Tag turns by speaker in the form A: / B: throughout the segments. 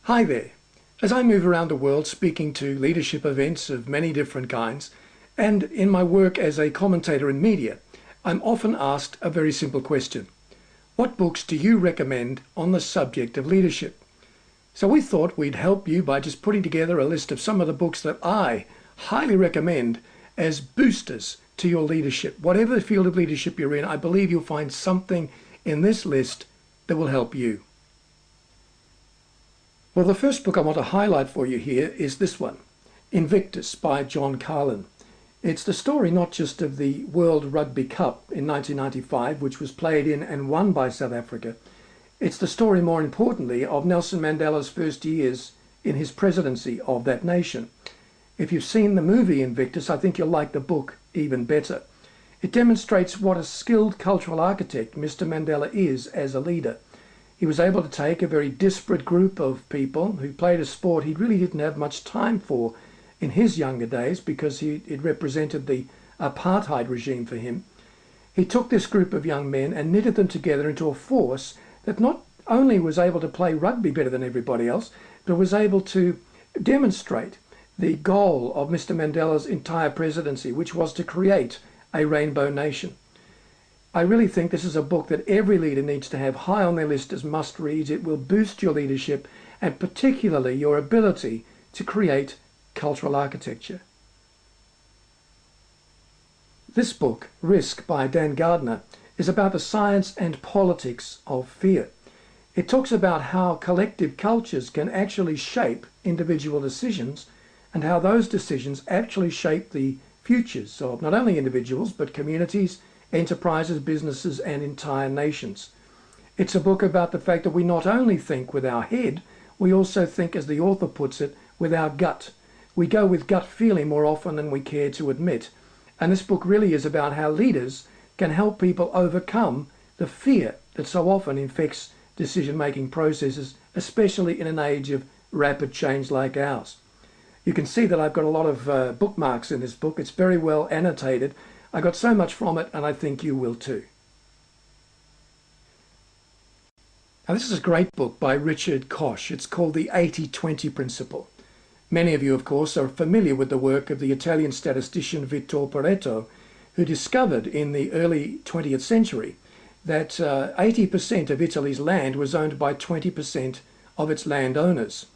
A: Hi there. As I move around the world speaking to leadership events of many different kinds, and in my work as a commentator in media, I'm often asked a very simple question. What books do you recommend on the subject of leadership? So we thought we'd help you by just putting together a list of some of the books that I highly recommend as boosters to your leadership. Whatever the field of leadership you're in, I believe you'll find something in this list that will help you. Well, the first book I want to highlight for you here is this one, Invictus by Carlin. It's the story not just of the World Rugby Cup in 1995, which was played in and won by South Africa. It's the story, more importantly, of Nelson Mandela's first years in his presidency of that nation. If you've seen the movie Invictus, I think you'll like the book even better. It demonstrates what a skilled cultural architect Mr. Mandela is as a leader. He was able to take a very disparate group of people who played a sport he really didn't have much time for in his younger days because it represented the apartheid regime for him. He took this group of young men and knitted them together into a force that not only was able to play rugby better than everybody else, but was able to demonstrate the goal of Mr. Mandela's entire presidency, which was to create a rainbow nation. I really think this is a book that every leader needs to have high on their list as must-reads. It will boost your leadership and particularly your ability to create cultural architecture. This book, Risk by Dan Gardner, is about the science and politics of fear. It talks about how collective cultures can actually shape individual decisions and how those decisions actually shape the futures of not only individuals but communities, enterprises, businesses, and entire nations. It's a book about the fact that we not only think with our head, we also think, as the author puts it, with our gut. We go with gut feeling more often than we care to admit. And this book really is about how leaders can help people overcome the fear that so often infects decision-making processes, especially in an age of rapid change like ours. You can see that I've got a lot of bookmarks in this book. It's very well annotated. I got so much from it, and I think you will too. Now, this is a great book by Richard Koch. It's called The 80-20 Principle. Many of you, of course, are familiar with the work of the Italian statistician Vittorio Pareto, who discovered in the early 20th century that 80% of Italy's land was owned by 20% of its landowners.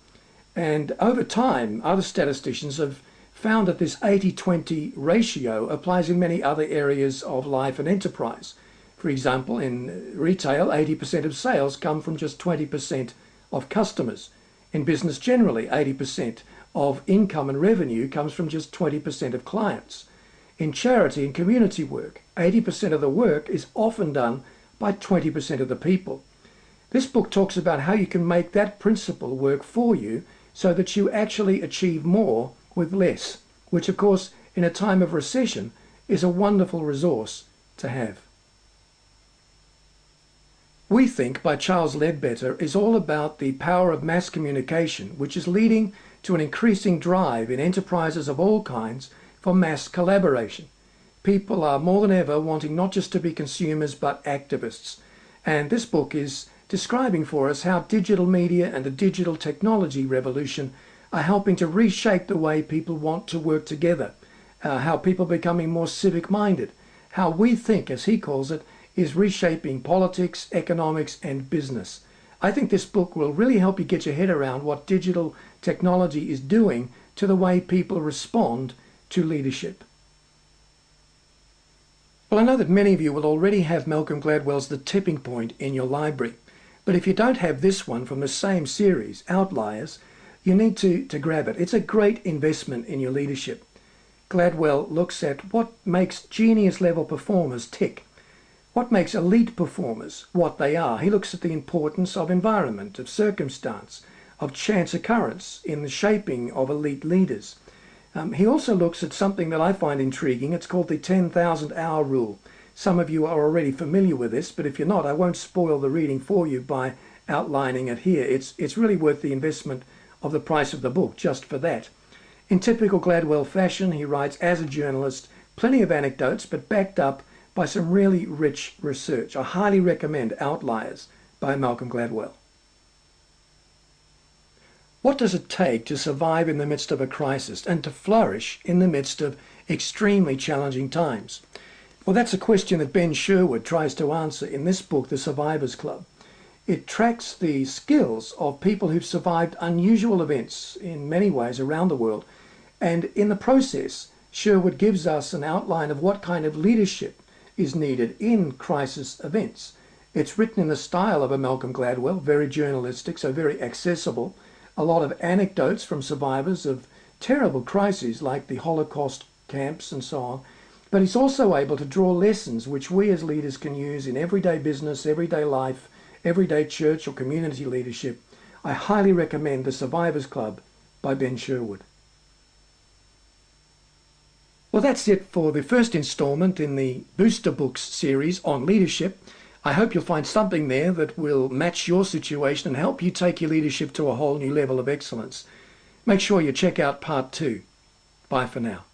A: And over time, other statisticians have found that this 80-20 ratio applies in many other areas of life and enterprise. For example, in retail, 80% of sales come from just 20% of customers. In business generally, 80% of income and revenue comes from just 20% of clients. In charity and community work, 80% of the work is often done by 20% of the people. This book talks about how you can make that principle work for you so that you actually achieve more with less, which of course in a time of recession is a wonderful resource to have. We Think by Charles Ledbetter is all about the power of mass communication, which is leading to an increasing drive in enterprises of all kinds for mass collaboration. People are more than ever wanting not just to be consumers but activists. And this book is describing for us how digital media and the digital technology revolution are helping to reshape the way people want to work together, how people are becoming more civic-minded, how we think, as he calls it, is reshaping politics, economics, and business. I think this book will really help you get your head around what digital technology is doing to the way people respond to leadership. Well, I know that many of you will already have Malcolm Gladwell's The Tipping Point in your library, but if you don't have this one from the same series, Outliers, you need to grab it. It's a great investment in your leadership. Gladwell looks at what makes genius-level performers tick, what makes elite performers what they are. He looks at the importance of environment, of circumstance, of chance occurrence in the shaping of elite leaders. He also looks at something that I find intriguing. It's called the 10,000 hour rule. Some of you are already familiar with this, but if you're not, I won't spoil the reading for you by outlining it here. It's really worth the investment of the price of the book just for that. In typical Gladwell fashion, he writes as a journalist, plenty of anecdotes, but backed up by some really rich research. I highly recommend Outliers by Malcolm Gladwell. What does it take to survive in the midst of a crisis and to flourish in the midst of extremely challenging times? Well, that's a question that Ben Sherwood tries to answer in this book, The Survivors Club. It tracks the skills of people who've survived unusual events in many ways around the world. And in the process, Sherwood gives us an outline of what kind of leadership is needed in crisis events. It's written in the style of a Malcolm Gladwell, very journalistic, so very accessible. A lot of anecdotes from survivors of terrible crises like the Holocaust camps and so on. But he's also able to draw lessons which we as leaders can use in everyday business, everyday life, everyday church or community leadership. I highly recommend The Survivors Club by Ben Sherwood. Well, that's it for the first installment in the Booster Books series on leadership. I hope you'll find something there that will match your situation and help you take your leadership to a whole new level of excellence. Make sure you check out part 2. Bye for now.